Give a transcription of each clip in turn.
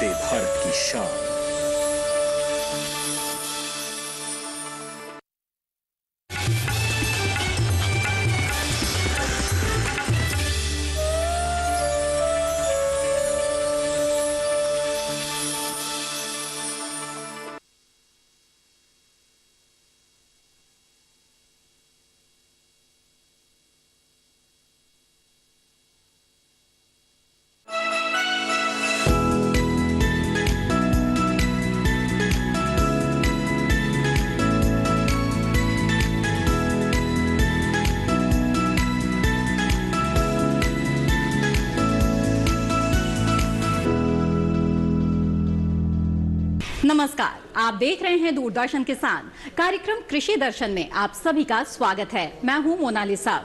वंदे भारत की शान। नमस्कार, आप देख रहे हैं दूरदर्शन किसान। कार्यक्रम कृषि दर्शन में आप सभी का स्वागत है। मैं हूं मोनालिसा।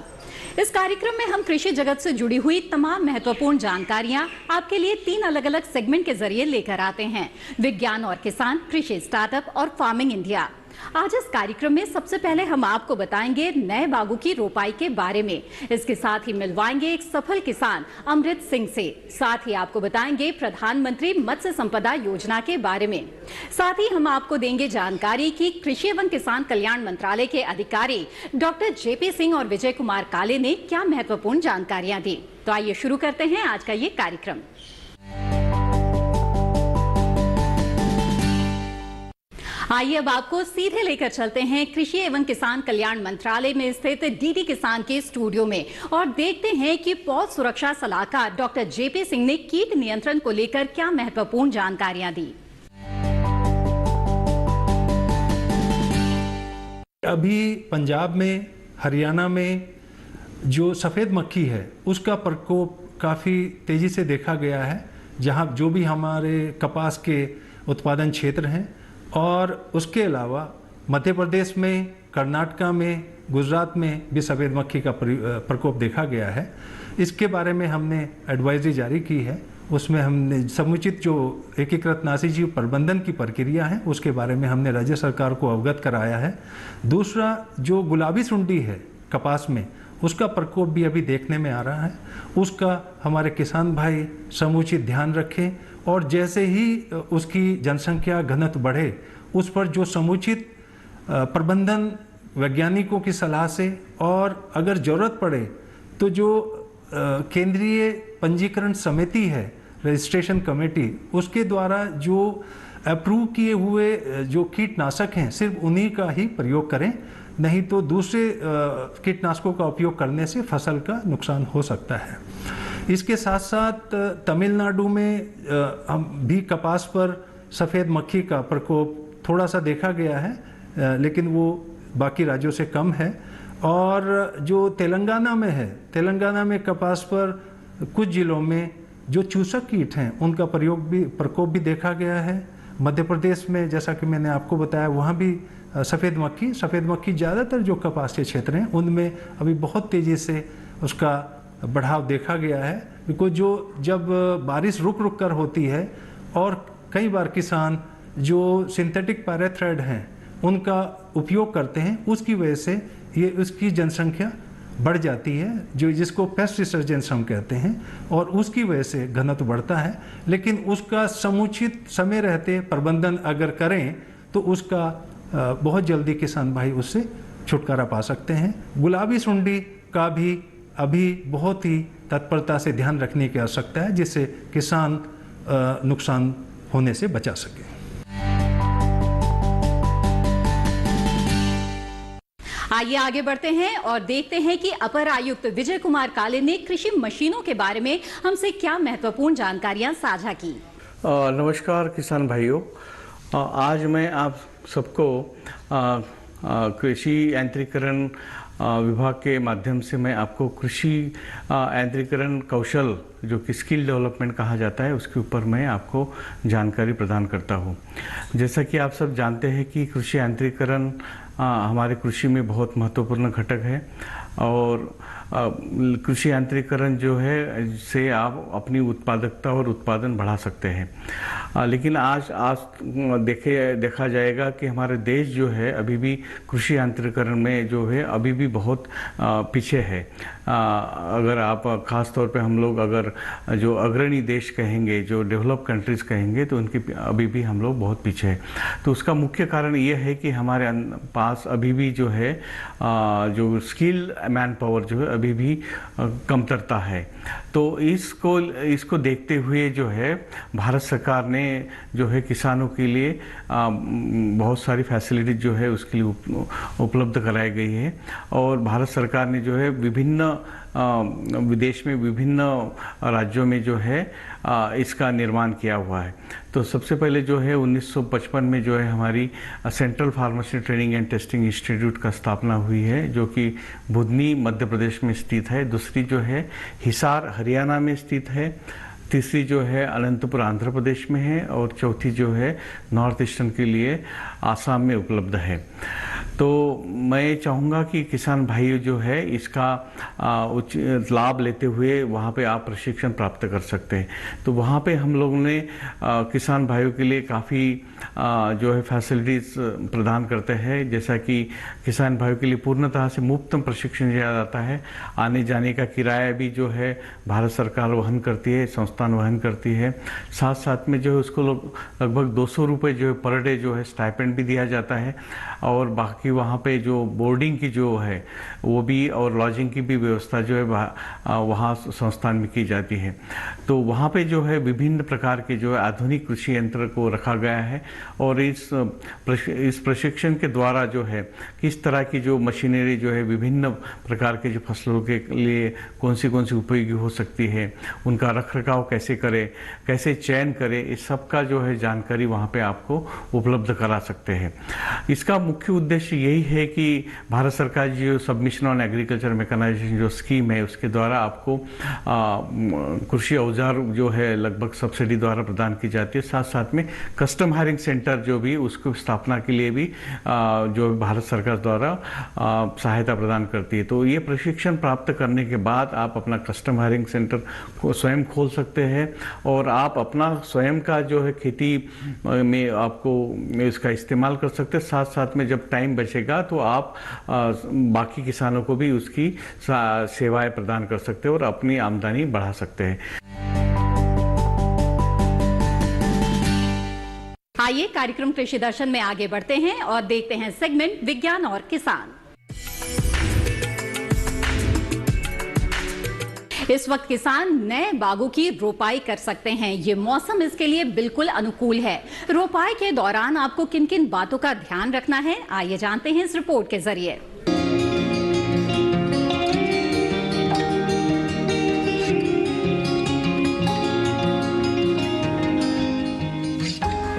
इस कार्यक्रम में हम कृषि जगत से जुड़ी हुई तमाम महत्वपूर्ण जानकारियां आपके लिए 3 अलग-अलग सेगमेंट के जरिए लेकर आते हैं। विज्ञान और किसान, कृषि स्टार्टअप और फार्मिंग इंडिया। आज इस कार्यक्रम में सबसे पहले हम आपको बताएंगे नए बागों की रोपाई के बारे में। इसके साथ ही मिलवाएंगे एक सफल किसान अमृत सिंह से। साथ ही आपको बताएंगे प्रधानमंत्री मत्स्य संपदा योजना के बारे में। साथ ही हम आपको देंगे जानकारी कि कृषि एवं किसान कल्याण मंत्रालय के अधिकारी डॉक्टर जेपी सिंह और विजय कुमार काले ने क्या महत्वपूर्ण जानकारियां दी। तो आइए शुरू करते हैं आज का ये कार्यक्रम। आइए अब आपको सीधे लेकर चलते हैं कृषि एवं किसान कल्याण मंत्रालय में स्थित डीडी किसान के स्टूडियो में और देखते हैं कि पौध सुरक्षा सलाहकार डॉक्टर जेपी सिंह ने कीट नियंत्रण को लेकर क्या महत्वपूर्ण जानकारियां दी। अभी पंजाब में, हरियाणा में जो सफ़ेद मक्खी है उसका प्रकोप काफ़ी तेज़ी से देखा गया है, जहां जो भी हमारे कपास के उत्पादन क्षेत्र हैं। और उसके अलावा मध्य प्रदेश में, कर्नाटका में, गुजरात में भी सफ़ेद मक्खी का प्रकोप देखा गया है। इसके बारे में हमने एडवाइजरी जारी की है। उसमें हमने समुचित जो एकीकृत नाशीजीव प्रबंधन की प्रक्रिया है उसके बारे में हमने राज्य सरकार को अवगत कराया है। दूसरा, जो गुलाबी सुंडी है कपास में, उसका प्रकोप भी अभी देखने में आ रहा है। उसका हमारे किसान भाई समुचित ध्यान रखें और जैसे ही उसकी जनसंख्या घनत्व बढ़े उस पर जो समुचित प्रबंधन वैज्ञानिकों की सलाह से और अगर ज़रूरत पड़े तो जो केंद्रीय पंजीकरण समिति है, रजिस्ट्रेशन कमेटी, उसके द्वारा जो अप्रूव किए हुए जो कीटनाशक हैं सिर्फ उन्हीं का ही प्रयोग करें, नहीं तो दूसरे कीटनाशकों का उपयोग करने से फसल का नुकसान हो सकता है। इसके साथ साथ तमिलनाडु में हम भी कपास पर सफ़ेद मक्खी का प्रकोप थोड़ा सा देखा गया है, लेकिन वो बाकी राज्यों से कम है। और जो तेलंगाना में है, तेलंगाना में कपास पर कुछ जिलों में जो चूसक कीट हैं उनका प्रकोप भी देखा गया है। मध्य प्रदेश में जैसा कि मैंने आपको बताया वहाँ भी सफ़ेद मक्खी ज़्यादातर जो कपास के क्षेत्र हैं उनमें अभी बहुत तेज़ी से उसका बढ़ाव देखा गया है। बिकॉज जब बारिश रुक रुक कर होती है और कई बार किसान जो सिंथेटिक पैराथ्रेड हैं उनका उपयोग करते हैं, उसकी वजह से ये उसकी जनसंख्या बढ़ जाती है, जिसको पेस्ट रिसर्जेंस हम कहते हैं, और उसकी वजह से घनत्व बढ़ता है। लेकिन उसका समुचित समय रहते प्रबंधन अगर करें तो उसका बहुत जल्दी किसान भाई उससे छुटकारा पा सकते हैं। गुलाबी सुंडी का भी अभी बहुत ही तत्परता से ध्यान रखने की आवश्यकता है, जिससे किसान नुकसान होने से बचा सके। आइए आगे बढ़ते हैं और देखते हैं कि अपर आयुक्त विजय कुमार काले ने कृषि मशीनों के बारे में हमसे क्या महत्वपूर्ण जानकारियां साझा की। नमस्कार किसान भाइयों, आज मैं आप सबको कृषि यांत्रिकरण विभाग के माध्यम से मैं आपको कृषि यांत्रिकरण कौशल जो कि स्किल डेवलपमेंट कहा जाता है उसके ऊपर मैं आपको जानकारी प्रदान करता हूँ। जैसा कि आप सब जानते हैं कि कृषि यांत्रिकरण हमारे कृषि में बहुत महत्वपूर्ण घटक है और कृषि यांत्रिकरण जो है से आप अपनी उत्पादकता और उत्पादन बढ़ा सकते हैं। लेकिन आज देखा जाएगा कि हमारे देश जो है अभी भी कृषि यांत्रिकरण में जो है अभी भी बहुत पीछे है। अगर आप खास तौर पे हम लोग अगर जो अग्रणी देश कहेंगे, जो डेवलप कंट्रीज़ कहेंगे, तो उनकी अभी भी हम लोग बहुत पीछे हैं। तो उसका मुख्य कारण ये है कि हमारे पास अभी भी जो है जो स्किल मैन पावर जो है अभी भी कमतरता है। तो इसको देखते हुए जो है भारत सरकार ने जो है किसानों के लिए बहुत सारी फैसिलिटीज जो है उसके लिए उपलब्ध कराई गई है। और भारत सरकार ने जो है विभिन्न विदेश में विभिन्न राज्यों में जो है इसका निर्माण किया हुआ है। तो सबसे पहले जो है 1955 में जो है हमारी central pharmacy training and testing institute का स्थापना हुई है, जो कि बुधनी मध्य प्रदेश में स्थित है। दूसरी जो है हिसार हरियाणा में स्थित है। तीसरी जो है अनंतपुर आंध्र प्रदेश में है। और चौथी जो है नॉर्थ ईस्टर्न के लिए आसाम में उपलब्ध है। तो मैं चाहूँगा कि किसान भाई जो है इसका उचित लाभ लेते हुए वहाँ पे आप प्रशिक्षण प्राप्त कर सकते हैं। तो वहाँ पे हम लोगों ने किसान भाइयों के लिए काफ़ी जो है फैसिलिटीज़ प्रदान करते हैं, जैसा कि किसान भाइयों के लिए पूर्णतः से मुफ्त प्रशिक्षण दिया जाता है। आने जाने का किराया भी जो है भारत सरकार वहन करती है, संस्थान वहन करती है। साथ साथ में जो है उसको लगभग 200 रुपये जो है पर डे जो है स्टाइपेंड भी दिया जाता है। और बाकी वहाँ पे जो बोर्डिंग की जो है वो भी और लॉजिंग की भी व्यवस्था जो है वहाँ संस्थान में की जाती है। तो वहाँ पे जो है विभिन्न प्रकार के जो है आधुनिक कृषि यंत्र को रखा गया है। और इस प्रशिक्षण के द्वारा जो है किस तरह की जो मशीनरी जो है विभिन्न प्रकार के जो फसलों के लिए कौन सी उपयोगी हो सकती है, उनका रखरखाव कैसे करें, कैसे चयन करें, इस सब का जो है जानकारी वहाँ पे आपको उपलब्ध करा सकते हैं। इसका मुख्य उद्देश्य यही है कि भारत सरकार की जो सबमिशन ऑन एग्रीकल्चर मैकेनाइजेशन जो स्कीम है उसके द्वारा आपको कृषि औजार जो है लगभग सब्सिडी द्वारा प्रदान की जाती है। साथ साथ में कस्टम हायरिंग सेंटर जो भी उसको स्थापना के लिए भी जो भारत सरकार द्वारा सहायता प्रदान करती है। तो ये प्रशिक्षण प्राप्त करने के बाद आप अपना कस्टम हायरिंग सेंटर को स्वयं खोल सकते हैं और आप अपना स्वयं का जो है खेती में आपको इसका इस्तेमाल कर सकते हैं। साथ साथ में जब टाइम बचेगा तो आप बाकी किसानों को भी उसकी सेवाएं प्रदान कर सकते हैं और अपनी आमदनी बढ़ा सकते हैं। आइए कार्यक्रम कृषि दर्शन में आगे बढ़ते हैं और देखते हैं सेगमेंट विज्ञान और किसान। इस वक्त किसान नए बागों की रोपाई कर सकते हैं। ये मौसम इसके लिए बिल्कुल अनुकूल है। रोपाई के दौरान आपको किन किन बातों का ध्यान रखना है, आइए जानते हैं इस रिपोर्ट के जरिए।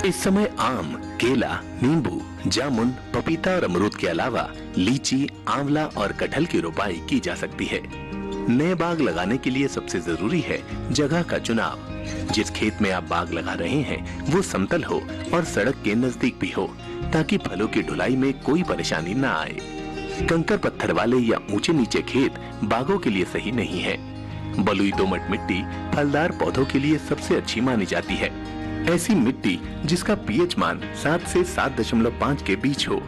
इस समय आम, केला, नींबू, जामुन, पपीता और अमरूद के अलावा लीची, आंवला और कटहल की रोपाई की जा सकती है। नए बाग लगाने के लिए सबसे जरूरी है जगह का चुनाव। जिस खेत में आप बाग लगा रहे हैं वो समतल हो और सड़क के नजदीक भी हो, ताकि फलों की ढुलाई में कोई परेशानी न आए। कंकर पत्थर वाले या ऊंचे नीचे खेत बागों के लिए सही नहीं है। बलुई दोमट मिट्टी फलदार पौधों के लिए सबसे अच्छी मानी जाती है। ऐसी मिट्टी जिसका पीएच मान 7 से 7.5 के बीच हो।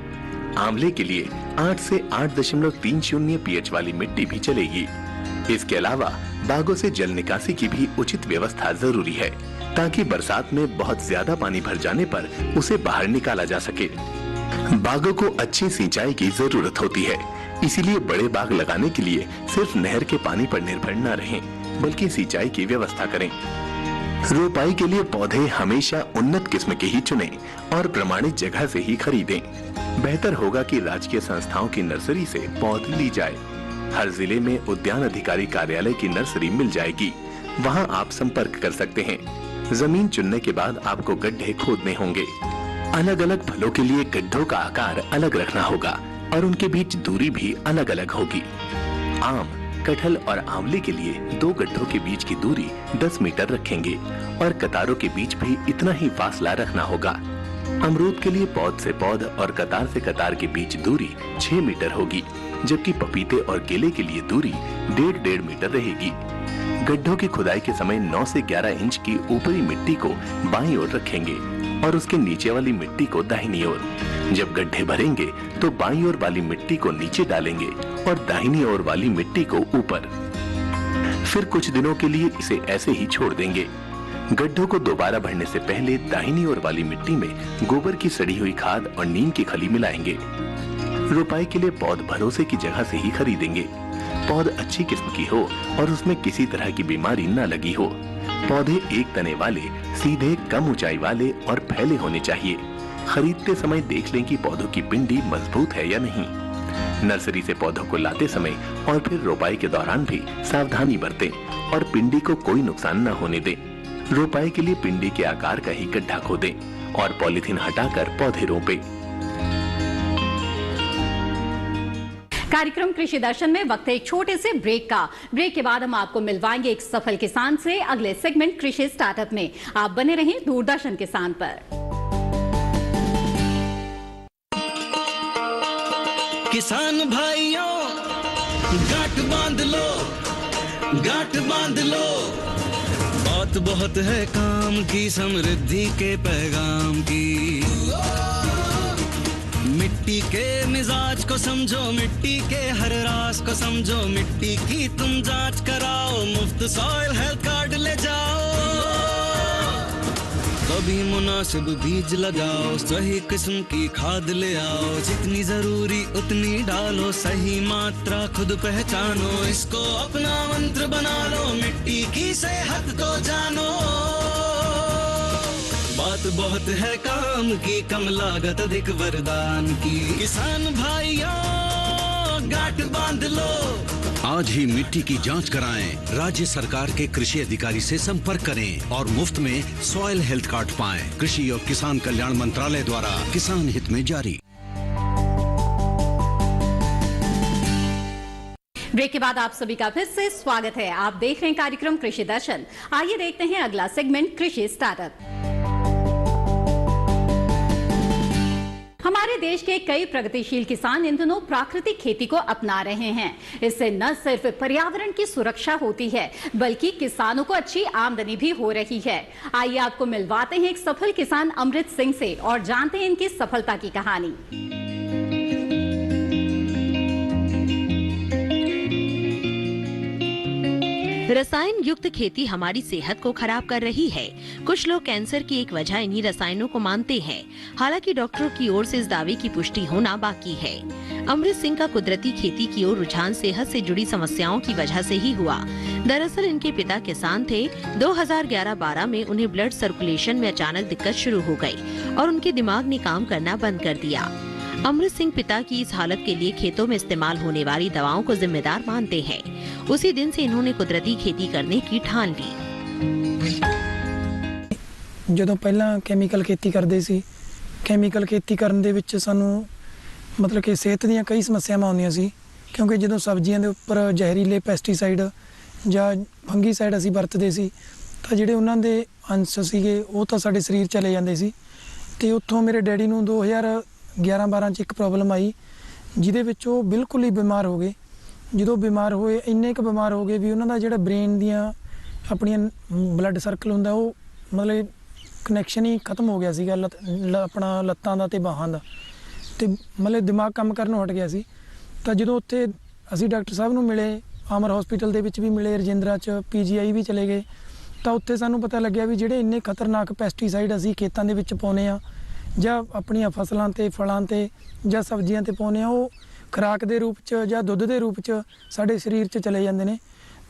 आंवले के लिए 8 से 8.30 पीएच वाली मिट्टी भी चलेगी। इसके अलावा बागों से जल निकासी की भी उचित व्यवस्था जरूरी है, ताकि बरसात में बहुत ज्यादा पानी भर जाने पर उसे बाहर निकाला जा सके। बागों को अच्छी सिंचाई की जरूरत होती है, इसीलिए बड़े बाग लगाने के लिए सिर्फ नहर के पानी पर निर्भर न रहें, बल्कि सिंचाई की व्यवस्था करें। रोपाई के लिए पौधे हमेशा उन्नत किस्म के ही चुनें और प्रमाणित जगह से ही खरीदें। बेहतर होगा कि राजकीय संस्थाओं की नर्सरी से पौध ली जाए। हर जिले में उद्यान अधिकारी कार्यालय की नर्सरी मिल जाएगी, वहां आप संपर्क कर सकते हैं। जमीन चुनने के बाद आपको गड्ढे खोदने होंगे। अलग अलग फलों के लिए गड्ढों का आकार अलग रखना होगा और उनके बीच दूरी भी अलग अलग होगी। आम, कटहल और आंवले के लिए 2 गड्ढों के बीच की दूरी 10 मीटर रखेंगे और कतारों के बीच भी इतना ही फासला रखना होगा। अमरूद के लिए पौध से पौध और कतार से कतार के बीच दूरी 6 मीटर होगी। जबकि पपीते और केले के लिए दूरी 1.5 मीटर रहेगी। गड्ढों की खुदाई के समय 9 से 11 इंच की ऊपरी मिट्टी को बाईं ओर रखेंगे और उसके नीचे वाली मिट्टी को दाहिनी ओर। जब गड्ढे भरेंगे तो बाईं ओर वाली मिट्टी को नीचे डालेंगे और दाहिनी ओर वाली मिट्टी को ऊपर। फिर कुछ दिनों के लिए इसे ऐसे ही छोड़ देंगे। गड्ढों को दोबारा भरने से पहले दाहिनी ओर वाली मिट्टी में गोबर की सड़ी हुई खाद और नीम की खली मिलाएंगे। रोपाई के लिए पौध भरोसे की जगह से ही खरीदेंगे। पौध अच्छी किस्म की हो और उसमें किसी तरह की बीमारी न लगी हो। पौधे एक तने वाले, सीधे, कम ऊंचाई वाले और फैले होने चाहिए। खरीदते समय देख लें कि पौधों की पिंडी मजबूत है या नहीं। नर्सरी से पौधों को लाते समय और फिर रोपाई के दौरान भी सावधानी बरतें और पिंडी को कोई नुकसान न होने दें। रोपाई के लिए पिंडी के आकार का ही गड्ढा खोदें और पॉलीथीन हटाकर पौधे रोपें। कार्यक्रम कृषि दर्शन में वक्त है एक छोटे से ब्रेक का। ब्रेक के बाद हम आपको मिलवाएंगे एक सफल किसान से अगले सेगमेंट कृषि स्टार्टअप में। आप बने रहें दूरदर्शन किसान पर। किसान भाइयों गांठ बांध लो, गांठ बांध लो। बात बहुत है काम की, समृद्धि के पैगाम की। मिट्टी के मिजाज को समझो, मिट्टी के हर राज को समझो। मिट्टी की तुम जांच कराओ, मुफ्त सॉइल हेल्थ कार्ड ले जाओ। कभी मुनासिब बीज लगाओ, सही किस्म की खाद ले आओ। जितनी जरूरी उतनी डालो, सही मात्रा खुद पहचानो। इसको अपना मंत्र बना लो, मिट्टी की सेहत को जानो। बात बहुत है काम की, कम लागत अधिक वरदान की। किसान भाइयों गांठ बांध लो। आज ही मिट्टी की जांच कराएं। राज्य सरकार के कृषि अधिकारी से संपर्क करें और मुफ्त में सॉइल हेल्थ कार्ड पाएं। कृषि और किसान कल्याण मंत्रालय द्वारा किसान हित में जारी। ब्रेक के बाद आप सभी का फिर से स्वागत है। आप देख रहे हैं कार्यक्रम कृषि दर्शन। आइए देखते हैं अगला सेगमेंट कृषि स्टार्टअप। हमारे देश के कई प्रगतिशील किसान इन दिनों प्राकृतिक खेती को अपना रहे हैं। इससे न सिर्फ पर्यावरण की सुरक्षा होती है, बल्कि किसानों को अच्छी आमदनी भी हो रही है। आइए आपको मिलवाते हैं एक सफल किसान अमृत सिंह से और जानते हैं इनकी सफलता की कहानी। रसायन युक्त खेती हमारी सेहत को खराब कर रही है। कुछ लोग कैंसर की एक वजह इन्हीं रसायनों को मानते हैं। हालांकि डॉक्टरों की ओर से इस दावे की पुष्टि होना बाकी है। अमृत सिंह का कुदरती खेती की ओर रुझान सेहत से जुड़ी समस्याओं की वजह से ही हुआ। दरअसल इनके पिता किसान थे। 2011-12 में उन्हें ब्लड सर्कुलेशन में अचानक दिक्कत शुरू हो गई और उनके दिमाग ने काम करना बंद कर दिया। अमृत सिंह पिता की इस हालत के लिए खेतों में इस्तेमाल होने वाली दवाओं को जिम्मेदार मानते हैं। उसी दिन से इन्होंने कुदरती खेती करने की ठान ली। ਜਦੋਂ ਪਹਿਲਾਂ ਕੈਮੀਕਲ ਖੇਤੀ ਕਰਦੇ ਸੀ, ਕੈਮੀਕਲ ਖੇਤੀ ਕਰਨ ਦੇ ਵਿੱਚ ਸਾਨੂੰ ਮਤਲਬ ਕਿ ਸਿਹਤ ਦੀਆਂ ਕਈ ਸਮੱਸਿਆਵਾਂ ਆਉਂਦੀਆਂ ਸੀ, ਕਿਉਂਕਿ ਜਦੋਂ ਸਬਜ਼ੀਆਂ ਦੇ ਉੱਪਰ ਜ਼ਹਿਰੀਲੇ ਪੈਸਟੀਸਾਈਡ ਜਾਂ ਫੰਗੀਸਾਈਡ ਅਸੀਂ ਵਰਤਦੇ ਸੀ ਤਾਂ ਜਿਹੜੇ ਉਹਨਾਂ ਦੇ ਅੰਸ਼ ਸੀਗੇ ਉਹ ਤਾਂ ਸਾਡੇ ਸਰੀਰ ਚਲੇ ਜਾਂਦੇ ਸੀ। ਤੇ ਉੱਥੋਂ ਮੇਰੇ ਡੈਡੀ ਨੂੰ 2011-12 'ਚ ਇੱਕ ਪ੍ਰੋਬਲਮ ਆਈ, ਜਿਹਦੇ ਵਿੱਚ ਉਹ ਬਿਲਕੁਲ ਹੀ ਬਿਮਾਰ ਹੋ ਗਏ। ਜਦੋਂ ਬਿਮਾਰ ਹੋਏ ਇੰਨੇ ਕੁ ਬਿਮਾਰ ਹੋ ਗਏ ਵੀ ਉਹਨਾਂ ਦਾ ਜਿਹੜਾ ਬ੍ਰੇਨ ਦੀਆਂ ਆਪਣੀਆਂ ਬਲੱਡ ਸਰਕਲ ਹੁੰਦਾ ਉਹ ਮਤਲਬ ਕਨੈਕਸ਼ਨ ਹੀ ਖਤਮ ਹੋ ਗਿਆ ਸੀਗਾ ਆਪਣਾ ਲੱਤਾਂ ਦਾ ਤੇ ਬਾਹਾਂ ਦਾ, ਤੇ ਮਤਲਬ ਦਿਮਾਗ ਕੰਮ ਕਰਨੋਂ ਹਟ ਗਿਆ ਸੀ। ਤਾਂ ਜਦੋਂ ਉੱਥੇ ਅਸੀਂ ਡਾਕਟਰ ਸਾਹਿਬ ਨੂੰ ਮਿਲੇ, ਅਮਰ ਹਸਪੀਟਲ ਦੇ ਵਿੱਚ ਵੀ ਮਿਲੇ, ਰਜਿੰਦਰਾ 'ਚ PGI ਵੀ ਚਲੇ ਗਏ, ਤਾਂ ਉੱਥੇ ਸਾਨੂੰ ਪਤਾ ਲੱਗਿਆ ਵੀ ਜਿਹੜੇ ਇੰਨੇ ਖਤਰਨਾਕ ਪੈਸਟੀਸਾਈਡ ਅਸੀਂ ਖੇਤਾਂ ਦੇ ਵਿੱਚ ਪਾਉਂਦੇ ਹਾਂ ਜਾਂ ਆਪਣੀਆਂ ਫਸਲਾਂ ਤੇ ਫਲਾਂ ਤੇ ਜਾਂ ਸਬਜ਼ੀਆਂ ਤੇ ਪਾਉਂਦੇ ਹਾਂ, ਉਹ ਖੁਰਾਕ ਦੇ ਰੂਪ 'ਚ ਜਾਂ ਦੁੱਧ ਦੇ ਰੂਪ 'ਚ ਸਾਡੇ ਸਰੀਰ 'ਚ ਚਲੇ ਜਾਂਦੇ ਨੇ।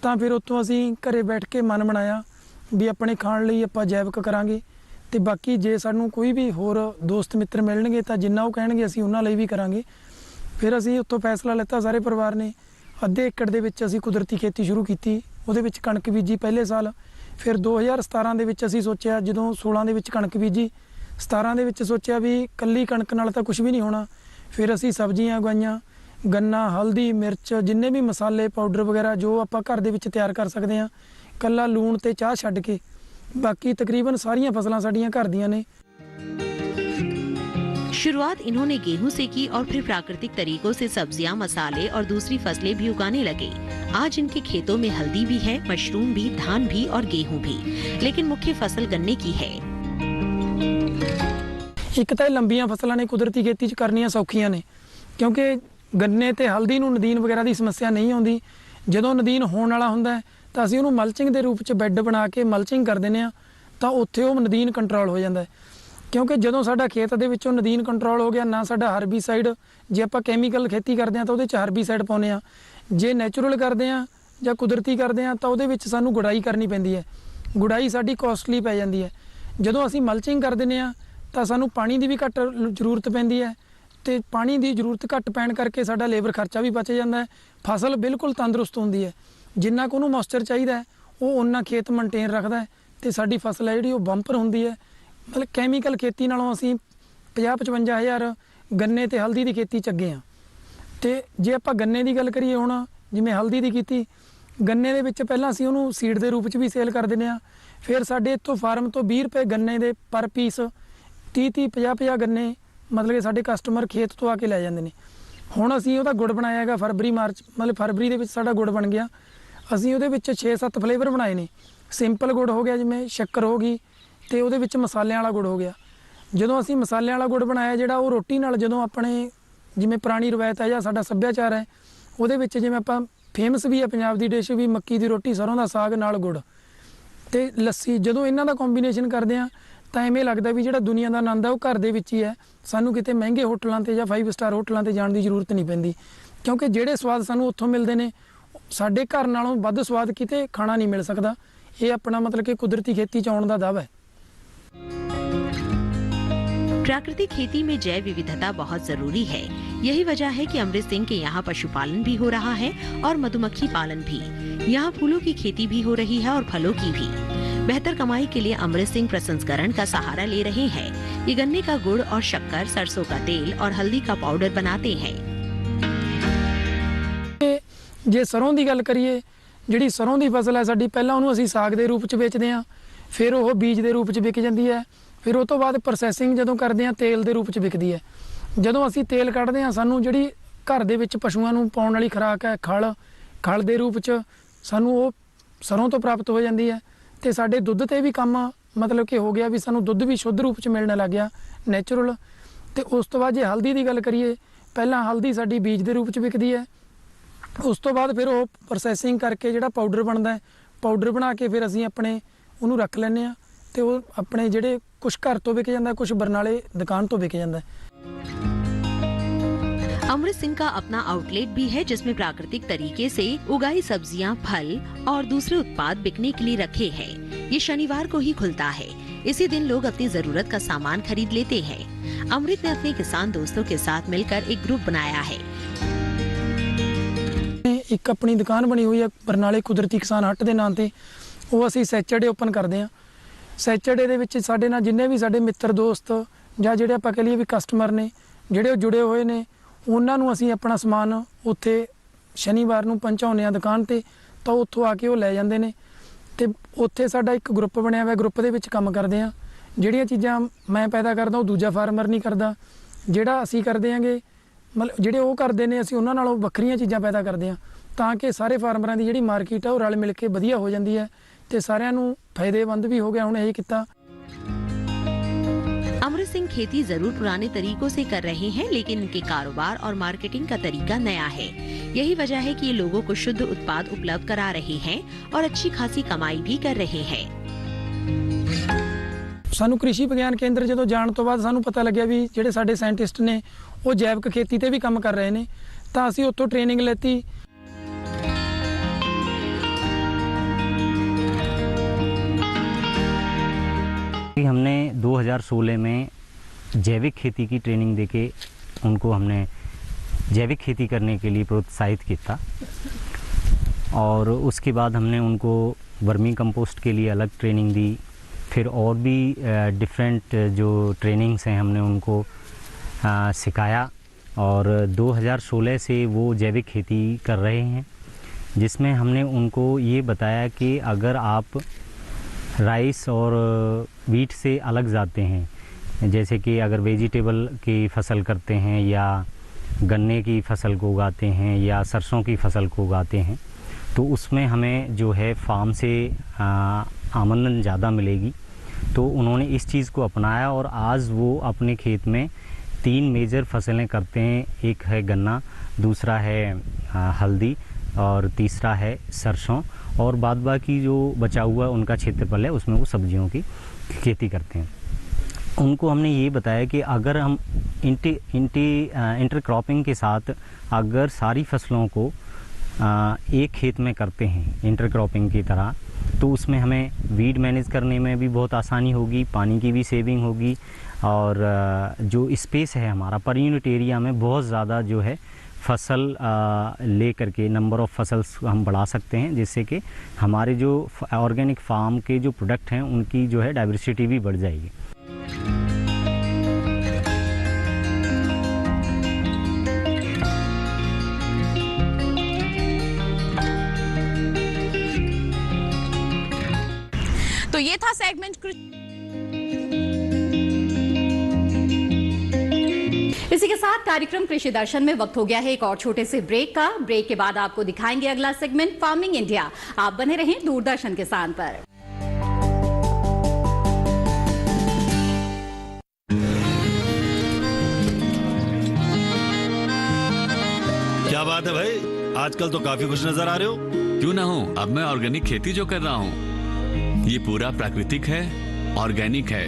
ਤਾਂ ਫਿਰ ਉੱਥੋਂ ਅਸੀਂ ਘਰੇ ਬੈਠ ਕੇ ਮਨ ਬਣਾਇਆ ਵੀ ਆਪਣੇ ਖਾਣ ਲਈ ਆਪਾਂ ਜੈਵਿਕ ਕਰਾਂਗੇ, ਤੇ ਬਾਕੀ ਜੇ ਸਾਨੂੰ ਕੋਈ ਵੀ ਹੋਰ ਦੋਸਤ ਮਿੱਤਰ ਮਿਲਣਗੇ ਤਾਂ ਜਿੰਨਾ ਉਹ ਕਹਿਣਗੇ ਅਸੀਂ ਉਹਨਾਂ ਲਈ ਵੀ ਕਰਾਂਗੇ। ਫਿਰ ਅਸੀਂ ਉੱਥੋਂ ਫੈਸਲਾ ਲਿੱਤਾ ਸਾਰੇ ਪਰਿਵਾਰ ਨੇ, ਅੱਧੇ ਏਕੜ ਦੇ ਵਿੱਚ ਅਸੀਂ ਕੁਦਰਤੀ ਖੇਤੀ ਸ਼ੁਰੂ ਕੀਤੀ। ਉਹਦੇ ਵਿੱਚ ਕਣਕ ਬੀਜੀ ਪਹਿਲੇ ਸਾਲ। ਫਿਰ 2017 ਦੇ ਵਿੱਚ ਅਸੀਂ ਸੋਚਿਆ, ਜਦੋਂ 16 ਦੇ ਵਿੱਚ ਕਣਕ ਬੀਜੀ, 17 ਦੇ ਵਿੱਚ ਸੋਚਿਆ ਵੀ ਕੱਲੀ ਕਣਕ ਨਾਲ ਤਾਂ ਕੁਝ ਵੀ ਨਹੀਂ ਹੋਣਾ। ਫਿਰ ਅਸੀਂ ਸਬਜ਼ੀਆਂ ਉਗਾਈਆਂ, ਗੰਨਾ, ਹਲਦੀ, ਮਿਰਚ, ਜਿੰਨੇ ਵੀ ਮਸਾਲੇ ਪਾਊਡਰ ਵਗੈਰਾ ਜੋ ਆਪਾਂ ਘਰ ਦੇ ਵਿੱਚ ਤਿਆਰ ਕਰ ਸਕਦੇ ਹਾਂ, ਕੱਲਾ ਲੂਣ ਤੇ ਚਾਹ ਛੱਡ ਕੇ ਬਾਕੀ ਤਕਰੀਬਨ ਸਾਰੀਆਂ ਫਸਲਾਂ ਸਾਡੀਆਂ ਘਰ ਦੀਆਂ ਨੇ। शुरुआत इन्होंने गेहूं से की और फिर प्राकृतिक तरीकों से सब्जियां, मसाले और दूसरी फसलें भी उगाने लगे। आज इनके खेतों में हल्दी भी है, मशरूम भी, धान भी और गेहूं भी, लेकिन मुख्य फसल गन्ने की है। ਇੱਕ ਤਾਂ ਲੰਬੀਆਂ ਫਸਲਾਂ ਨੇ ਕੁਦਰਤੀ ਖੇਤੀ 'ਚ ਕਰਨੀਆਂ ਸੌਖੀਆਂ ਨੇ, ਕਿਉਂਕਿ ਗੰਨੇ ਤੇ ਹਲਦੀ ਨੂੰ ਨਦੀਨ ਵਗੈਰਾ ਦੀ ਸਮੱਸਿਆ ਨਹੀਂ ਆਉਂਦੀ। ਜਦੋਂ ਨਦੀਨ ਹੋਣ ਵਾਲਾ ਹੁੰਦਾ ਹੈ ਤਾਂ ਅਸੀਂ ਉਹਨੂੰ ਮਲਚਿੰਗ ਦੇ ਰੂਪ 'ਚ ਬੈੱਡ ਬਣਾ ਕੇ ਮਲਚਿੰਗ ਕਰ ਦਿੰਦੇ ਹਾਂ, ਤਾਂ ਉੱਥੇ ਉਹ ਨਦੀਨ ਕੰਟਰੋਲ ਹੋ ਜਾਂਦਾ ਹੈ। ਕਿਉਂਕਿ ਜਦੋਂ ਸਾਡਾ ਖੇਤ ਦੇ ਵਿੱਚੋਂ ਨਦੀਨ ਕੰਟਰੋਲ ਹੋ ਗਿਆ, ਨਾ ਸਾਡਾ ਹਰਬੀਸਾਈਡ, ਜੇ ਆਪਾਂ ਕੈਮੀਕਲ ਖੇਤੀ ਕਰਦੇ ਹਾਂ ਤਾਂ ਉਹਦੇ 'ਚ ਹਰਬੀਸਾਈਡ ਪਾਉਂਦੇ ਹਾਂ, ਜੇ ਨੈਚੁਰਲ ਕਰਦੇ ਹਾਂ ਜਾਂ ਕੁਦਰਤੀ ਕਰਦੇ ਹਾਂ ਤਾਂ ਉਹਦੇ ਵਿੱਚ ਸਾਨੂੰ ਗੁਡਾਈ ਕਰਨੀ ਪੈਂਦੀ ਹੈ। ਗੁਡਾਈ ਸਾਡੀ ਕੋਸਟਲੀ ਪੈ ਜਾਂਦੀ ਹੈ। ਜਦੋਂ ਅਸੀਂ ਮਲਚਿੰਗ ਕਰ ਦਿੰਦੇ ਹਾਂ ਤਾਂ ਸਾਨੂੰ ਪਾਣੀ ਦੀ ਵੀ ਘੱਟ ਜ਼ਰੂਰਤ ਪੈਂਦੀ ਹੈ, ਤੇ ਪਾਣੀ ਦੀ ਜ਼ਰੂਰਤ ਘੱਟ ਪੈਣ ਕਰਕੇ ਸਾਡਾ ਲੇਬਰ ਖਰਚਾ ਵੀ ਬਚ ਜਾਂਦਾ ਹੈ। ਫਸਲ ਬਿਲਕੁਲ ਤੰਦਰੁਸਤ ਹੁੰਦੀ ਹੈ, ਜਿੰਨਾ ਕੁ ਉਹਨੂੰ ਮੋਇਸਚਰ ਚਾਹੀਦਾ ਹੈ ਉਹ ਓਨਾ ਖੇਤ ਮੇਨਟੇਨ ਰੱਖਦਾ ਹੈ, ਤੇ ਸਾਡੀ ਫਸਲ ਹੈ ਜਿਹੜੀ ਉਹ ਬੰਪਰ ਹੁੰਦੀ ਹੈ। ਮਤਲਬ ਕੈਮੀਕਲ ਖੇਤੀ ਨਾਲੋਂ ਅਸੀਂ 50-55 ਹਜ਼ਾਰ ਗੰਨੇ ਤੇ ਹਲਦੀ ਦੀ ਖੇਤੀ 'ਚ ਅੱਗੇ ਹਾਂ। ਤੇ ਜੇ ਆਪਾਂ ਗੰਨੇ ਦੀ ਗੱਲ ਕਰੀਏ, ਹੁਣ ਜਿਵੇਂ ਹਲਦੀ ਦੀ ਕੀਤੀ, ਗੰਨੇ ਦੇ ਵਿੱਚ ਪਹਿਲਾਂ ਅਸੀਂ ਉਹਨੂੰ ਸੀਡ ਦੇ ਰੂਪ 'ਚ ਵੀ ਸੇਲ ਕਰ ਦਿੰਦੇ ਹਾਂ। ਫਿਰ ਸਾਡੇ ਇੱਥੋਂ ਫਾਰਮ ਤੋਂ 20 ਰੁਪਏ ਗੰਨੇ ਦੇ ਪਰ ਪੀਸ, 30-30, 50-50 ਗੰਨੇ ਮਤਲਬ ਕਿ ਸਾਡੇ ਕਸਟਮਰ ਖੇਤ ਤੋਂ ਆ ਕੇ ਲੈ ਜਾਂਦੇ ਨੇ। ਹੁਣ ਅਸੀਂ ਉਹਦਾ ਗੁੜ ਬਣਾਇਆ ਹੈਗਾ ਫਰਵਰੀ-ਮਾਰਚ, ਮਤਲਬ ਫਰਵਰੀ ਦੇ ਵਿੱਚ ਸਾਡਾ ਗੁੜ ਬਣ ਗਿਆ। ਅਸੀਂ ਉਹਦੇ ਵਿੱਚ 6-7 ਫਲੇਵਰ ਬਣਾਏ ਨੇ। ਸਿੰਪਲ ਗੁੜ ਹੋ ਗਿਆ, ਜਿਵੇਂ ਸ਼ੱਕਰ ਹੋ ਗਈ, ਤੇ ਉਹਦੇ ਵਿੱਚ ਮਸਾਲਿਆਂ ਵਾਲਾ ਗੁੜ ਹੋ ਗਿਆ। ਜਦੋਂ ਅਸੀਂ ਮਸਾਲਿਆਂ ਵਾਲਾ ਗੁੜ ਬਣਾਇਆ, ਜਿਹੜਾ ਉਹ ਰੋਟੀ ਨਾਲ, ਜਦੋਂ ਆਪਣੇ ਜਿਵੇਂ ਪੁਰਾਣੀ ਰਵਾਇਤ ਹੈ ਜਾਂ ਸਾਡਾ ਸੱਭਿਆਚਾਰ ਹੈ, ਉਹਦੇ ਵਿੱਚ ਜਿਵੇਂ ਆਪਾਂ ਫੇਮਸ ਵੀ ਹੈ ਪੰਜਾਬ ਦੀ ਡਿਸ਼ ਵੀ ਮੱਕੀ ਦੀ ਰੋਟੀ, ਸਰੋਂ ਦਾ ਸਾਗ ਨਾਲ ਗੁੜ ਤੇ ਲੱਸੀ, ਜਦੋਂ ਇਹਨਾਂ ਦਾ ਕੰਬੀਨੇਸ਼ਨ ਕਰਦੇ ਆ ਤਾਂ ਐਵੇਂ ਲੱਗਦਾ ਵੀ ਜਿਹੜਾ ਦੁਨੀਆ ਦਾ ਆਨੰਦ ਹੈ ਉਹ ਘਰ ਦੇ ਵਿੱਚ ਹੀ ਹੈ। ਸਾਨੂੰ ਕਿਤੇ ਮਹਿੰਗੇ ਹੋਟਲਾਂ ਤੇ ਜਾਂ 5 ਸਟਾਰ ਹੋਟਲਾਂ ਤੇ ਜਾਣ ਦੀ ਜ਼ਰੂਰਤ ਨਹੀਂ ਪੈਂਦੀ, ਕਿਉਂਕਿ ਜਿਹੜੇ ਸਵਾਦ ਸਾਨੂੰ ਉੱਥੋਂ ਮਿਲਦੇ ਨੇ ਸਾਡੇ ਘਰ ਨਾਲੋਂ ਵੱਧ ਸਵਾਦ ਕਿਤੇ ਖਾਣਾ ਨਹੀਂ ਮਿਲ ਸਕਦਾ। ਇਹ ਆਪਣਾ ਮਤਲਬ ਕਿ ਕੁਦਰਤੀ ਖੇਤੀ 'ਚ ਆਉਣ ਦਾ ਦਾਅਵਾ है। प्राकृतिक खेती में जैव विविधता बहुत जरूरी है। यही वजह है कि अमृत सिंह के यहाँ पशुपालन भी हो रहा है और मधुमक्खी पालन भी। यहाँ फूलों की खेती भी हो रही है और फलों की भी। बेहतर कमाई के लिए अमृत सिंह प्रसंस्करण का सहारा ले रहे हैं। ये गन्ने का गुड़ और शक्कर, सरसों का तेल और हल्दी का पाउडर बनाते हैं। ਜੇ ਸਰੋਂ ਦੀ ਗੱਲ ਕਰੀਏ, ਜਿਹੜੀ ਸਰੋਂ ਦੀ ਫਸਲ ਹੈ ਸਾਡੀ, ਪਹਿਲਾਂ ਉਹਨੂੰ ਅਸੀਂ ਸਾਗ ਦੇ ਰੂਪ 'ਚ ਵੇਚਦੇ ਹਾਂ, ਫਿਰ ਉਹ ਬੀਜ ਦੇ ਰੂਪ 'ਚ ਵਿਕ ਜਾਂਦੀ ਹੈ, ਫਿਰ ਉਹ ਤੋਂ ਬਾਅਦ ਪ੍ਰੋਸੈਸਿੰਗ ਜਦੋਂ ਕਰਦੇ ਹਾਂ ਤੇਲ ਦੇ ਰੂਪ 'ਚ ਵਿਕਦੀ ਹੈ। ਜਦੋਂ ਅਸੀਂ ਤੇਲ ਕੱਢਦੇ ਹਾਂ, ਸਾਨੂੰ ਜਿਹੜੀ ਘਰ ਦੇ ਵਿੱਚ ਪਸ਼ੂਆਂ ਨੂੰ ਪਾਉਣ ਵਾਲੀ ਖੁਰਾਕ ਹੈ, ਖਲ ਦੇ ਰੂਪ 'ਚ ਸਾਨੂੰ ਉਹ ਸਰੋਂ ਤੋਂ ਪ੍ਰਾਪਤ ਹੋ ਜਾਂਦੀ ਹੈ। ਤੇ ਸਾਡੇ ਦੁੱਧ ਤੇ ਵੀ ਕੰਮ ਮਤਲਬ ਕਿ ਹੋ ਗਿਆ ਵੀ ਸਾਨੂੰ ਦੁੱਧ ਵੀ ਸ਼ੁੱਧ ਰੂਪ 'ਚ ਮਿਲਣ ਲੱਗ ਗਿਆ, ਨੈਚੁਰਲ। ਤੇ ਉਸ ਤੋਂ ਬਾਅਦ ਜੇ ਹਲਦੀ ਦੀ ਗੱਲ ਕਰੀਏ, ਪਹਿਲਾਂ ਹਲਦੀ ਸਾਡੀ ਬੀਜ ਦੇ ਰੂਪ 'ਚ ਵਿਕਦੀ ਹੈ, ਉਸ ਤੋਂ ਬਾਅਦ ਫਿਰ ਉਹ ਪ੍ਰੋਸੈਸਿੰਗ ਕਰਕੇ ਜਿਹੜਾ ਪਾਊਡਰ ਬਣਦਾ ਹੈ, ਪਾਊਡਰ ਬਣਾ ਕੇ ਫਿਰ ਅਸੀਂ ਆਪਣੇ ਉਹਨੂੰ ਰੱਖ ਲੈਂਦੇ ਹਾਂ, ਤੇ ਉਹ ਆਪਣੇ ਜਿਹੜੇ ਕੁਝ ਘਰ ਤੋਂ ਵਿਕ ਜਾਂਦਾ, ਕੁਝ ਬਰਨਾਲੇ दुकान तो बिक जाता है। अमृत सिंह का अपना आउटलेट भी है, जिसमें प्राकृतिक तरीके से उगाई सब्जियां, फल और दूसरे उत्पाद बिकने के लिए रखे हैं। ये शनिवार को ही खुलता है। इसी दिन लोग अपनी जरूरत का सामान खरीद लेते हैं। अमृत ने अपने किसान दोस्तों के साथ मिलकर एक ग्रुप बनाया है। एक अपनी दुकान बनी हुई है बरनाले कुदरती किसान हट के नाम से, वो असी सैचरडे ओपन करते हैं। सैचरडे ਦੇ ਵਿੱਚ ਸਾਡੇ ਨਾਲ ਜਿੰਨੇ ਵੀ ਸਾਡੇ ਮਿੱਤਰ ਦੋਸਤ ਜਾਂ ਜਿਹੜੇ ਆਪਾਂ ਕਹ ਲਈਏ ਵੀ ਕਸਟਮਰ ਨੇ, ਜਿਹੜੇ ਜੁੜੇ ਹੋਏ ਨੇ, ਉਹਨਾਂ ਨੂੰ ਅਸੀਂ ਆਪਣਾ ਸਮਾਨ ਉੱਥੇ ਸ਼ਨੀਵਾਰ ਨੂੰ ਪਹੁੰਚਾਉਂਦੇ ਆ ਦੁਕਾਨ ਤੇ, ਤਾਂ ਉੱਥੋਂ ਆ ਕੇ ਉਹ ਲੈ ਜਾਂਦੇ ਨੇ। ਤੇ ਉੱਥੇ ਸਾਡਾ ਇੱਕ ਗਰੁੱਪ ਬਣਿਆ ਹੋਇਆ, ਗਰੁੱਪ ਦੇ ਵਿੱਚ ਕੰਮ ਕਰਦੇ ਆ। ਜਿਹੜੀਆਂ ਚੀਜ਼ਾਂ ਮੈਂ ਪੈਦਾ ਕਰਦਾ ਉਹ ਦੂਜਾ ਫਾਰਮਰ ਨਹੀਂ ਕਰਦਾ, ਜਿਹੜਾ ਅਸੀਂ ਕਰਦੇ ਆਂਗੇ ਮਤਲਬ ਜਿਹੜੇ ਉਹ ਕਰਦੇ ਨੇ ਅਸੀਂ ਉਹਨਾਂ ਨਾਲੋਂ ਵੱਖਰੀਆਂ ਚੀਜ਼ਾਂ ਪੈਦਾ ਕਰਦੇ ਆ, ਤਾਂ ਕਿ ਸਾਰੇ ਫਾਰਮਰਾਂ ਦੀ ਜਿਹੜੀ ਮਾਰਕੀਟ ਆ ਉਹ ਰਲ ਮਿਲ ਕੇ ਵਧੀਆ ਹੋ ਜਾਂਦੀ ਹੈ ਤੇ ਸਾਰਿਆਂ ਨੂੰ फायदेमंद भी हो गया। ਹੁਣ ਇਹੀ ਕੀਤਾ। अमृत सिंह खेती जरूर पुराने तरीकों से कर रहे हैं, लेकिन इनके कारोबार और मार्केटिंग का तरीका नया है। यही वजह है कि ये लोगों को शुद्ध उत्पाद उपलब्ध करा रहे हैं और अच्छी खासी कमाई भी कर रहे हैं। ਸਾਨੂੰ ਕ੍ਰਿਸ਼ੀ ਵਿਗਿਆਨ ਕੇਂਦਰ ਜਦੋਂ ਜਾਣ ਤੋਂ ਬਾਅਦ ਸਾਨੂੰ ਪਤਾ ਲੱਗਿਆ ਵੀ ਜਿਹੜੇ ਸਾਡੇ ਸਾਇੰਟਿਸਟ ਨੇ ਉਹ ਜੈਵਿਕ ਖੇਤੀ ਤੇ ਵੀ ਕੰਮ ਕਰ ਰਹੇ ਨੇ, ਤਾਂ ਅਸੀਂ ਉੱਥੋਂ ਟ੍ਰੇਨਿੰਗ ਲੈਤੀ। हमने 2016 में जैविक खेती की ट्रेनिंग देके उनको हमने जैविक खेती करने के लिए प्रोत्साहित किया था, और उसके बाद हमने उनको वर्मी कंपोस्ट के लिए अलग ट्रेनिंग दी। फिर और भी डिफरेंट जो ट्रेनिंग्स हैं हमने उनको सिखाया, और 2016 से वो जैविक खेती कर रहे हैं, जिसमें हमने उनको ये बताया कि अगर आप राइस और वीट से अलग जाते हैं जैसे कि अगर वेजिटेबल की फसल करते हैं या गन्ने की फसल को उगाते हैं या सरसों की फसल को उगाते हैं, तो उसमें हमें जो है फार्म से आमदन ज़्यादा मिलेगी। तो उन्होंने इस चीज़ को अपनाया और आज वो अपने खेत में 3 मेजर फसलें करते हैं। एक है गन्ना, दूसरा है हल्दी और तीसरा है सरसों, और बाद बाकी जो बचा हुआ उनका क्षेत्रफल है उसमें वो सब्जियों की खेती करते हैं। उनको हमने ये बताया कि अगर हम इंटरक्रॉपिंग के साथ अगर सारी फसलों को एक खेत में करते हैं इंटरक्रॉपिंग की तरह, तो उसमें हमें वीड मैनेज करने में भी बहुत आसानी होगी, पानी की भी सेविंग होगी, और जो स्पेस है हमारा पर यूनिट एरिया में बहुत ज़्यादा जो है फसल ले करके नंबर ऑफ़ फसल्स हम बढ़ा सकते हैं, जिससे कि हमारे जो ऑर्गेनिक फार्म के जो प्रोडक्ट हैं उनकी जो है डाइवर्सिटी भी बढ़ जाएगी। तो ये था सेगमेंट। इसी के साथ कार्यक्रम कृषि दर्शन में वक्त हो गया है एक और छोटे से ब्रेक का। ब्रेक के बाद आपको दिखाएंगे अगला सेगमेंट फार्मिंग इंडिया। आप बने रहें दूरदर्शन किसान पर। क्या बात है भाई, आजकल तो काफी खुश नजर आ रहे हो। क्यों ना हो, अब मैं ऑर्गेनिक खेती जो कर रहा हूँ ये पूरा प्राकृतिक है, ऑर्गेनिक है।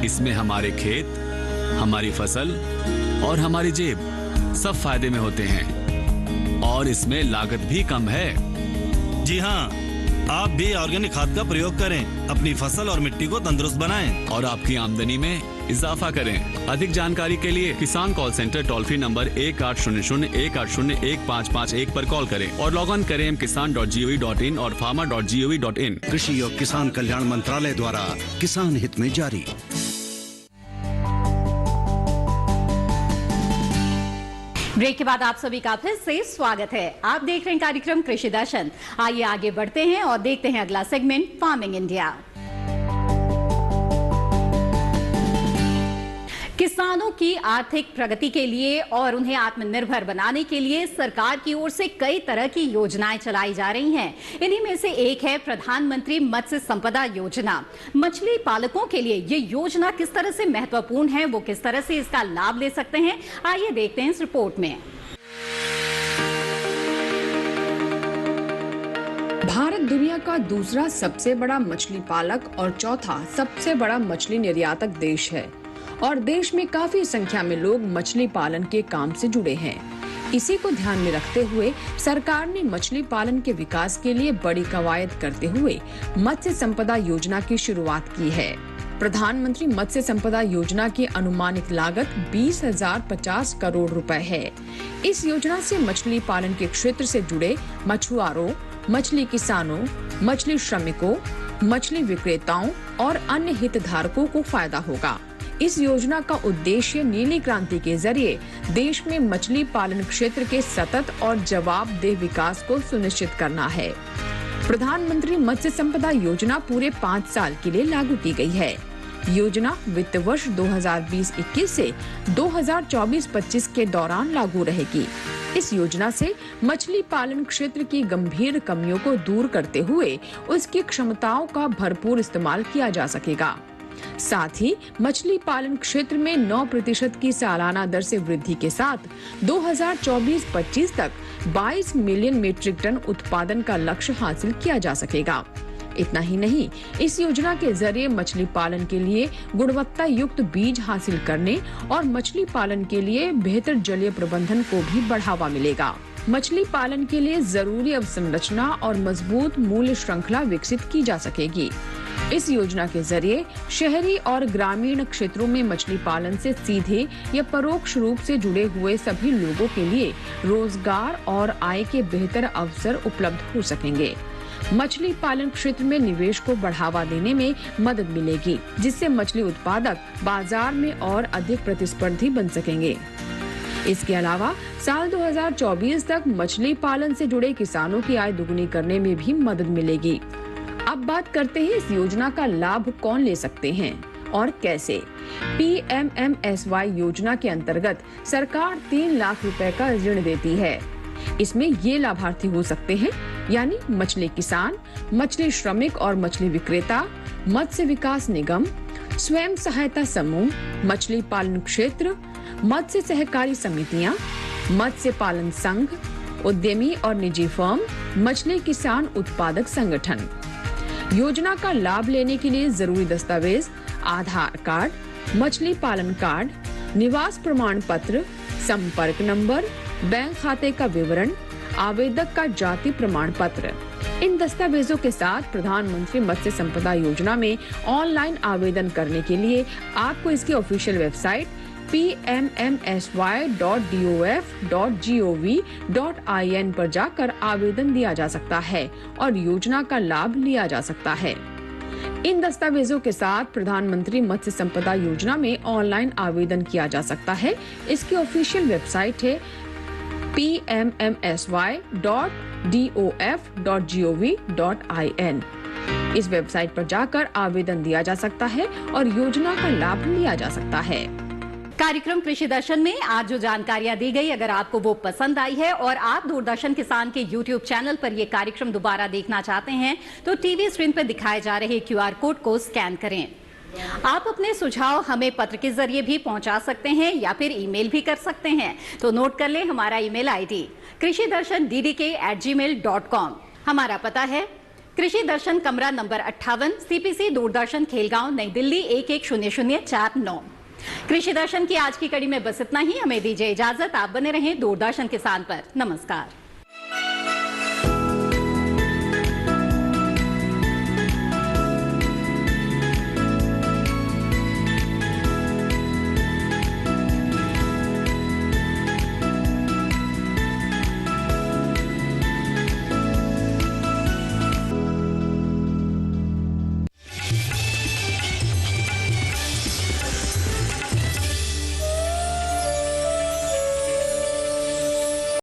इसमें हमारे खेत, हमारी फसल और हमारी जेब सब फायदे में होते हैं, और इसमें लागत भी कम है। जी हाँ, आप भी ऑर्गेनिक खाद का प्रयोग करें, अपनी फसल और मिट्टी को तंदुरुस्त बनाएं और आपकी आमदनी में इजाफा करें। अधिक जानकारी के लिए किसान call centre toll free number 1800-180-1551 पर कॉल करें और लॉग ऑन करें kisan.gov.in और farmer.gov.in। कृषि और किसान कल्याण मंत्रालय द्वारा किसान हित में जारी। ब्रेक के बाद आप सभी का फिर से स्वागत है। आप देख रहे हैं कार्यक्रम कृषि दर्शन। आइए आगे बढ़ते हैं और देखते हैं अगला सेगमेंट फार्मिंग इंडिया। किसानों की आर्थिक प्रगति के लिए और उन्हें आत्मनिर्भर बनाने के लिए सरकार की ओर से कई तरह की योजनाएं चलाई जा रही हैं। इन्हीं में से एक है प्रधानमंत्री मत्स्य संपदा योजना। मछली पालकों के लिए ये योजना किस तरह से महत्वपूर्ण है, वो किस तरह से इसका लाभ ले सकते हैं, आइए देखते हैं इस रिपोर्ट में। भारत दुनिया का दूसरा सबसे बड़ा मछली पालक और चौथा सबसे बड़ा मछली निर्यातक देश है, और देश में काफी संख्या में लोग मछली पालन के काम से जुड़े हैं। इसी को ध्यान में रखते हुए सरकार ने मछली पालन के विकास के लिए बड़ी कवायद करते हुए मत्स्य संपदा योजना की शुरुआत की है। प्रधानमंत्री मत्स्य संपदा योजना की अनुमानित लागत 20,050 करोड़ रुपए है। इस योजना से मछली पालन के क्षेत्र से जुड़े मछुआरों, मछली किसानों, मछली श्रमिकों, मछली विक्रेताओं और अन्य हितधारकों को फायदा होगा। इस योजना का उद्देश्य नीली क्रांति के जरिए देश में मछली पालन क्षेत्र के सतत और जवाबदेह विकास को सुनिश्चित करना है। प्रधानमंत्री मत्स्य संपदा योजना पूरे 5 साल के लिए लागू की गई है। योजना वित्त वर्ष 2020-21 से 2024-25 के दौरान लागू रहेगी। इस योजना से मछली पालन क्षेत्र की गंभीर कमियों को दूर करते हुए उसकी क्षमताओं का भरपूर इस्तेमाल किया जा सकेगा। साथ ही मछली पालन क्षेत्र में 9% की सालाना दर से वृद्धि के साथ 2024-25 तक 22 मिलियन मीट्रिक टन उत्पादन का लक्ष्य हासिल किया जा सकेगा। इतना ही नहीं, इस योजना के जरिए मछली पालन के लिए गुणवत्ता युक्त बीज हासिल करने और मछली पालन के लिए बेहतर जलीय प्रबंधन को भी बढ़ावा मिलेगा। मछली पालन के लिए जरूरी अवसंरचना और मजबूत मूल्य श्रृंखला विकसित की जा सकेगी। इस योजना के जरिए शहरी और ग्रामीण क्षेत्रों में मछली पालन से सीधे या परोक्ष रूप से जुड़े हुए सभी लोगों के लिए रोजगार और आय के बेहतर अवसर उपलब्ध हो सकेंगे। मछली पालन क्षेत्र में निवेश को बढ़ावा देने में मदद मिलेगी, जिससे मछली उत्पादक बाजार में और अधिक प्रतिस्पर्धी बन सकेंगे। इसके अलावा साल 2024 तक मछली पालन से जुड़े किसानों की आय दुगुनी करने में भी मदद मिलेगी। अब बात करते हैं इस योजना का लाभ कौन ले सकते हैं। और कैसे। PMMSY योजना के अंतर्गत सरकार 3 लाख रुपए का ऋण देती है। इसमें ये लाभार्थी हो सकते हैं यानी मछली किसान, मछली श्रमिक और मछली विक्रेता, मत्स्य विकास निगम, स्वयं सहायता समूह, मछली पालन क्षेत्र, मत्स्य सहकारी समितियां, मत्स्य पालन संघ, उद्यमी और निजी फर्म, मछली किसान उत्पादक संगठन। योजना का लाभ लेने के लिए जरूरी दस्तावेज आधार कार्ड, मछली पालन कार्ड, निवास प्रमाण पत्र, संपर्क नंबर, बैंक खाते का विवरण, आवेदक का जाति प्रमाण पत्र। इन दस्तावेजों के साथ प्रधानमंत्री मत्स्य संपदा योजना में ऑनलाइन आवेदन करने के लिए आपको इसकी ऑफिशियल वेबसाइट pmmsy.dof.gov.in पर जाकर आवेदन दिया जा सकता है और योजना का लाभ लिया जा सकता है। इन दस्तावेजों के साथ प्रधानमंत्री मत्स्य संपदा योजना में ऑनलाइन आवेदन किया जा सकता है। इसकी ऑफिशियल वेबसाइट है pmmsy.dof.gov.in। इस वेबसाइट पर जाकर आवेदन दिया जा सकता है और योजना का लाभ लिया जा सकता है। कार्यक्रम कृषि दर्शन में आज जो जानकारियां दी गई, अगर आपको वो पसंद आई है और आप दूरदर्शन किसान के YouTube चैनल पर ये कार्यक्रम दोबारा देखना चाहते हैं तो टीवी स्क्रीन पर दिखाए जा रहे QR कोड को स्कैन करें। आप अपने सुझाव हमें पत्र के जरिए भी पहुंचा सकते हैं या फिर ईमेल भी कर सकते हैं। तो नोट कर ले हमारा ईमेल ID krishidarshan@gmail.com। हमारा पता है कृषि दर्शन, कमरा नंबर 58, CPC, दूरदर्शन, खेलगांव, नई दिल्ली 110049। कृषि दर्शन की आज की कड़ी में बस इतना ही। हमें दीजिए इजाजत। आप बने रहें दूरदर्शन किसान पर। नमस्कार।